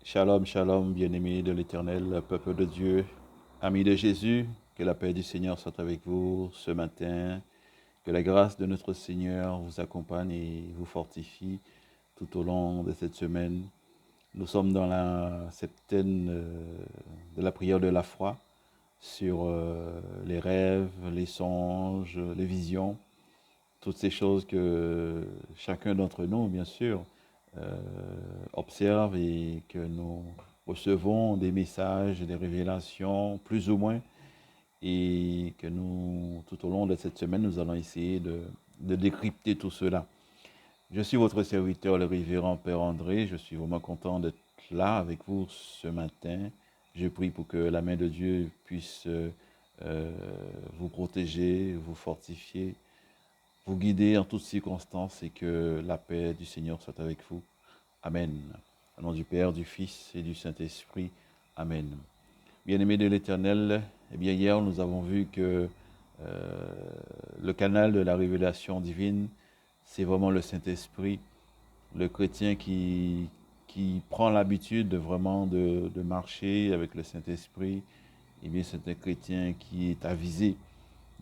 Shalom, shalom, bien-aimés de l'Éternel, peuple de Dieu, amis de Jésus, que la paix du Seigneur soit avec vous ce matin, que la grâce de notre Seigneur vous accompagne et vous fortifie tout au long de cette semaine. Nous sommes dans la septaine de la prière de la foi sur les rêves, les songes, les visions, toutes ces choses que chacun d'entre nous, bien sûr, euh, observe et que nous recevons des messages, des révélations, plus ou moins, et que nous, tout au long de cette semaine, nous allons essayer de décrypter tout cela. Je suis votre serviteur, le révérend Père André. Je suis vraiment content d'être là avec vous ce matin. Je prie pour que la main de Dieu puisse vous protéger, vous fortifier, vous guider en toutes circonstances et que la paix du Seigneur soit avec vous. Amen. Au nom du Père, du Fils et du Saint-Esprit. Amen. Bien-aimés de l'Éternel, eh bien hier nous avons vu que le canal de la révélation divine, c'est vraiment le Saint-Esprit, le chrétien qui prend l'habitude vraiment de marcher avec le Saint-Esprit. Eh bien c'est un chrétien qui est avisé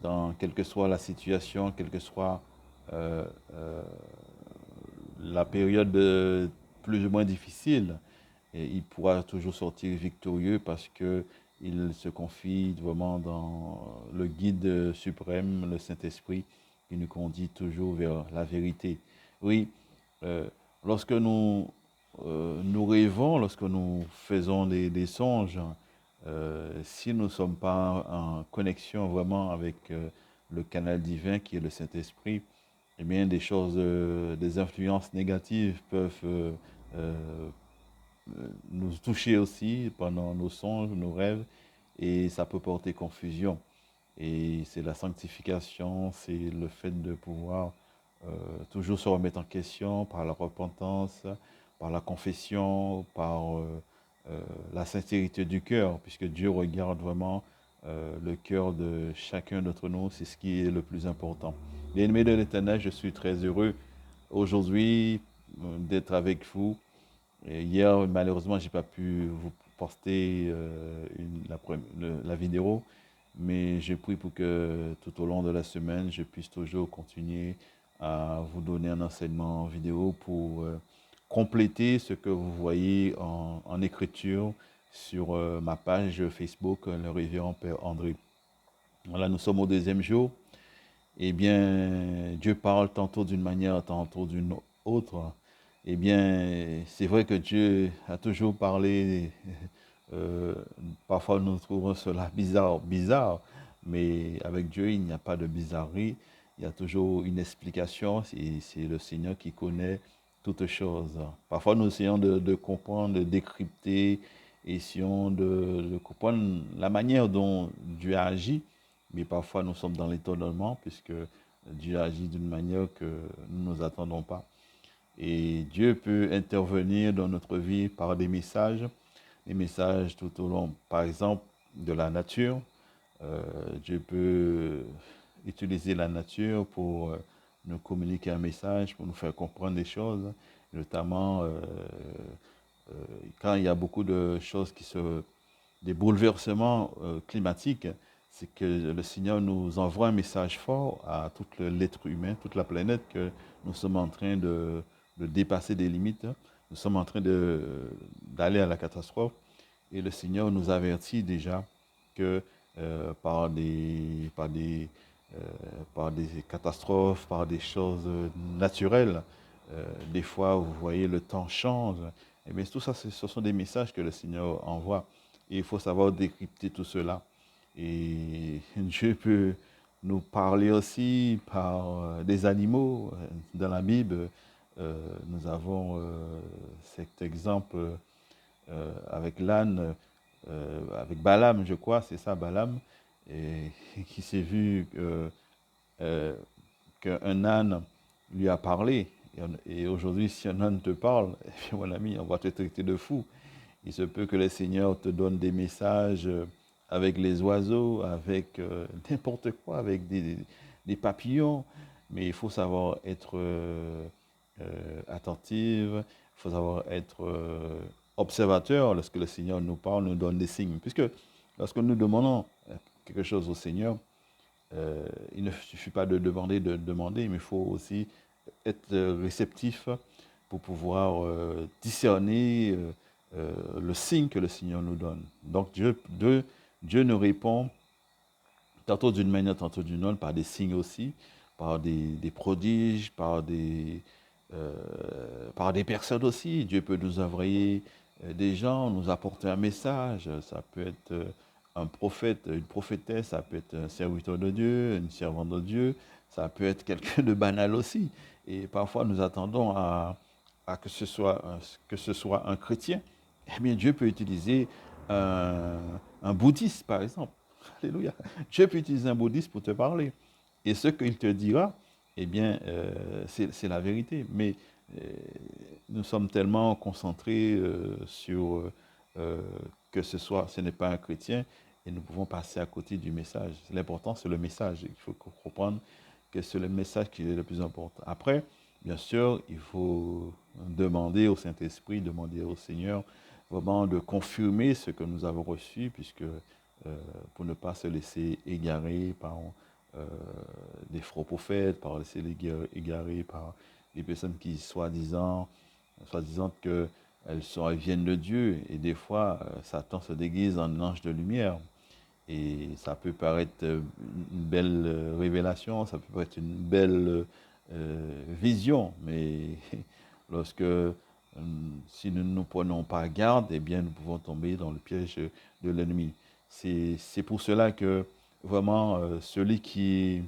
dans quelle que soit la situation, quelle que soit euh, euh, la période plus ou moins difficile, et il pourra toujours sortir victorieux parce que il se confie vraiment dans le guide suprême, le Saint-Esprit, qui nous conduit toujours vers la vérité. Oui, euh, lorsque nous rêvons, lorsque nous faisons des songes, si nous ne sommes pas en connexion vraiment avec le canal divin qui est le Saint-Esprit, eh bien, des choses, des influences négatives peuvent nous toucher aussi pendant nos songes, nos rêves, et ça peut porter confusion. Et c'est la sanctification, c'est le fait de pouvoir toujours se remettre en question par la repentance, par la confession, par euh, la sincérité du cœur, puisque Dieu regarde vraiment le cœur de chacun d'entre nous, c'est ce qui est le plus important. Bien-aimés de l'Éternel, je suis très heureux aujourd'hui d'être avec vous. Et hier, malheureusement, j'ai pas pu vous poster la vidéo, mais je prie pour que tout au long de la semaine, je puisse toujours continuer à vous donner un enseignement vidéo pour compléter ce que vous voyez en écriture sur ma page Facebook, le révérend Père André. Voilà, nous sommes au deuxième jour. Eh bien, Dieu parle tantôt d'une manière, tantôt d'une autre. Eh bien, c'est vrai que Dieu a toujours parlé. euh, Parfois, nous trouvons cela bizarre, mais avec Dieu, il n'y a pas de bizarrerie. Il y a toujours une explication. C'est le Seigneur qui connaît toutes choses. Parfois, nous essayons de comprendre, de décrypter, essayons de comprendre la manière dont Dieu a agi, mais parfois nous sommes dans l'étonnement puisque Dieu agit d'une manière que nous ne nous attendons pas. Et Dieu peut intervenir dans notre vie par des messages tout au long, par exemple, de la nature. Dieu peut utiliser la nature pour nous communiquer un message, pour nous faire comprendre des choses, notamment euh, quand il y a beaucoup de choses des bouleversements climatiques, c'est que le Seigneur nous envoie un message fort à tout l'être humain, toute la planète, que nous sommes en train de dépasser des limites, nous sommes en train d'aller à la catastrophe. Et le Seigneur nous avertit déjà que euh, par des catastrophes, par des choses naturelles, des fois, vous voyez, le temps change. Et bien, tout ça, ce sont des messages que le Seigneur envoie. Et il faut savoir décrypter tout cela. Et Dieu peut nous parler aussi par des animaux. Dans la Bible, nous avons cet exemple avec l'âne, avec Balaam, je crois, c'est ça, Balaam, et qui s'est vu euh, qu'un âne lui a parlé. Et aujourd'hui, si un âne te parle, eh bien, mon ami, on va te traiter de fou. Il se peut que le Seigneur te donne des messages avec les oiseaux, avec n'importe quoi, avec des papillons, mais il faut savoir être attentive, il faut savoir être observateur, lorsque le Seigneur nous parle, nous donne des signes. Puisque lorsque nous demandons quelque chose au Seigneur, il ne suffit pas de demander, mais il faut aussi être réceptif pour pouvoir discerner le signe que le Seigneur nous donne. Donc Dieu nous répond tantôt d'une manière, tantôt d'une autre, par des signes aussi, par des prodiges, euh, par des personnes aussi. Dieu peut nous envoyer des gens, nous apporter un message. Ça peut être un prophète, une prophétesse, ça peut être un serviteur de Dieu, une servante de Dieu, ça peut être quelqu'un de banal aussi. Et parfois, nous attendons à que ce soit un chrétien. Eh bien, Dieu peut utiliser un, un bouddhiste, par exemple. Alléluia. Dieu peut utiliser un bouddhiste pour te parler. Et ce qu'il te dira, eh bien, c'est la vérité. Mais euh, nous sommes tellement concentrés sur euh, que ce n'est pas un chrétien, et nous pouvons passer à côté du message. L'important, c'est le message. Il faut comprendre que c'est le message qui est le plus important. Après, bien sûr, il faut demander au Saint-Esprit, demander au Seigneur vraiment de confirmer ce que nous avons reçu, puisque pour ne pas se laisser égarer par euh, des faux prophètes, par laisser égarer par des personnes qui soi-disant elles viennent de Dieu. Et des fois, Satan se déguise en ange de lumière. Et ça peut paraître une belle révélation, ça peut paraître une belle vision, mais lorsque, si nous ne nous prenons pas garde, eh bien, nous pouvons tomber dans le piège de l'ennemi. C'est pour cela que vraiment, celui qui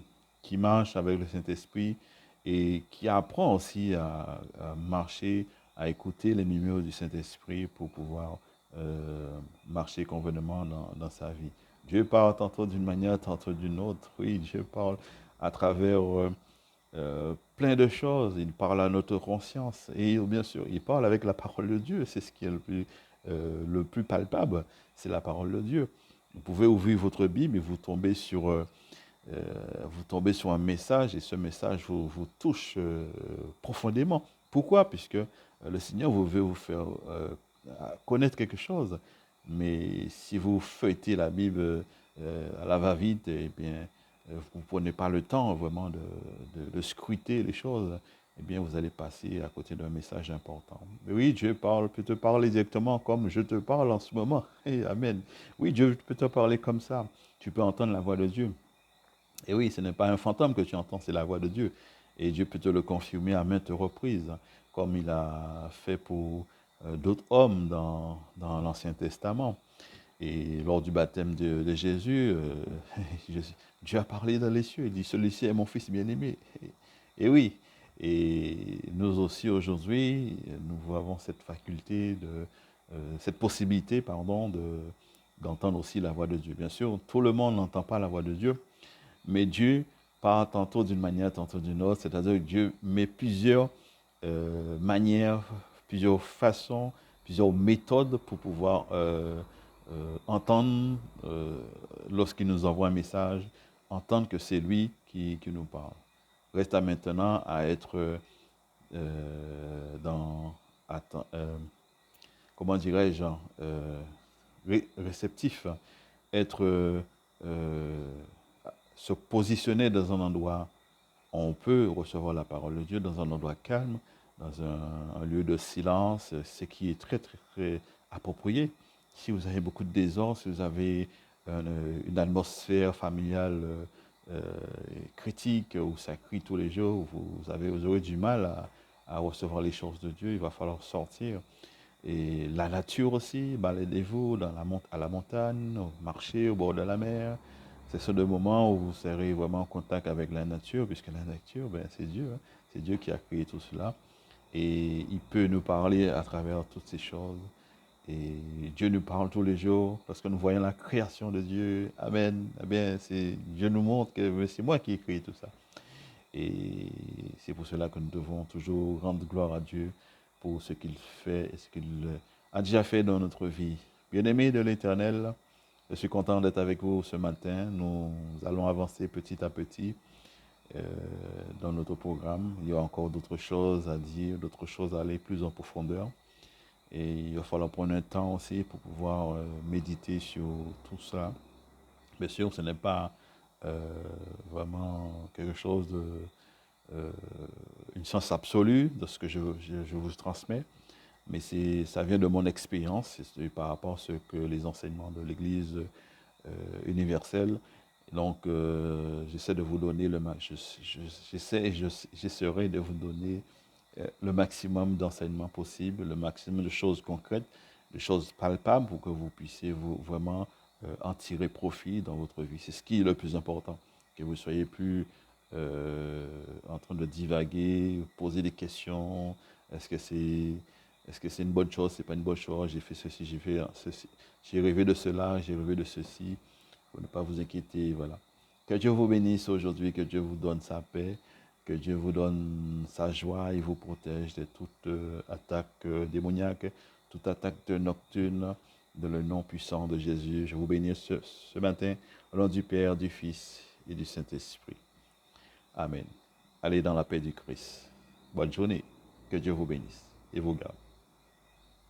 marche avec le Saint-Esprit et qui apprend aussi à marcher, à écouter les numéros du Saint-Esprit pour pouvoir marcher convenablement dans sa vie. Dieu parle tantôt d'une manière, tantôt d'une autre. Oui, Dieu parle à travers plein de choses. Il parle à notre conscience. Et bien sûr, il parle avec la parole de Dieu. C'est ce qui est le plus palpable. C'est la parole de Dieu. Vous pouvez ouvrir votre Bible et vous tombez sur un message et ce message vous touche profondément. Pourquoi? Puisque le Seigneur veut vous faire connaître quelque chose. Mais si vous feuilletez la Bible à la va-vite, eh bien, vous ne prenez pas le temps vraiment de scruter les choses, eh bien, vous allez passer à côté d'un message important. Mais oui, Dieu peut te parler directement comme je te parle en ce moment. Eh, amen. Oui, Dieu peut te parler comme ça. Tu peux entendre la voix de Dieu. Et oui, ce n'est pas un fantôme que tu entends, c'est la voix de Dieu. Et Dieu peut te le confirmer à maintes reprises, comme il a fait pour d'autres hommes dans l'Ancien Testament. Et lors du baptême de Jésus, Dieu a parlé dans les cieux. Il dit, celui-ci est mon fils bien-aimé. Et oui, et nous aussi aujourd'hui, nous avons cette faculté, cette possibilité, pardon, d'entendre aussi la voix de Dieu. Bien sûr, tout le monde n'entend pas la voix de Dieu, mais Dieu parle tantôt d'une manière, tantôt d'une autre. C'est-à-dire que Dieu met plusieurs manières, plusieurs façons, plusieurs méthodes pour pouvoir entendre, lorsqu'il nous envoie un message, entendre que c'est lui qui nous parle. Reste à maintenant à être dans, comment dirais-je, réceptif, être se positionner dans un endroit où on peut recevoir la parole de Dieu, dans un endroit calme, dans un lieu de silence, ce qui est très, très, très approprié. Si vous avez beaucoup de désordre, si vous avez une atmosphère familiale euh, critique où ça crie tous les jours, vous aurez du mal à recevoir les choses de Dieu, il va falloir sortir. Et la nature aussi, baladez-vous à la montagne, au marché, au bord de la mer. C'est ce moment où vous serez vraiment en contact avec la nature, puisque la nature, ben, c'est Dieu. Hein. C'est Dieu qui a créé tout cela. Et il peut nous parler à travers toutes ces choses. Et Dieu nous parle tous les jours parce que nous voyons la création de Dieu. Amen. Eh bien, Dieu nous montre que c'est moi qui ai créé tout ça. Et c'est pour cela que nous devons toujours rendre gloire à Dieu pour ce qu'il fait et ce qu'il a déjà fait dans notre vie. Bien-aimés de l'Éternel, je suis content d'être avec vous ce matin. Nous allons avancer petit à petit euh, dans notre programme. Il y a encore d'autres choses à dire, d'autres choses à aller plus en profondeur. Et il va falloir prendre un temps aussi pour pouvoir méditer sur tout ça. Bien sûr, ce n'est pas vraiment quelque chose de euh, une science absolue de ce que je vous transmets, mais ça vient de mon expérience, c'est par rapport à ce que les enseignements de l'Église universelle. Donc, j'essaie de vous donner j'essaierai de vous donner le maximum d'enseignements possibles, le maximum de choses concrètes, de choses palpables pour que vous puissiez vraiment en tirer profit dans votre vie. C'est ce qui est le plus important, que vous soyez plus en train de divaguer, poser des questions. Est-ce que c'est est-ce que c'est une bonne chose, c'est pas une bonne chose, j'ai fait ceci, j'ai fait ceci, j'ai rêvé de cela, j'ai rêvé de ceci. Pour ne pas vous inquiéter, voilà. Que Dieu vous bénisse aujourd'hui, que Dieu vous donne sa paix, que Dieu vous donne sa joie et vous protège de toute attaque démoniaque, toute attaque nocturne, de le nom puissant de Jésus. Je vous bénis ce matin, au nom du Père, du Fils et du Saint-Esprit. Amen. Allez dans la paix du Christ. Bonne journée. Que Dieu vous bénisse et vous garde.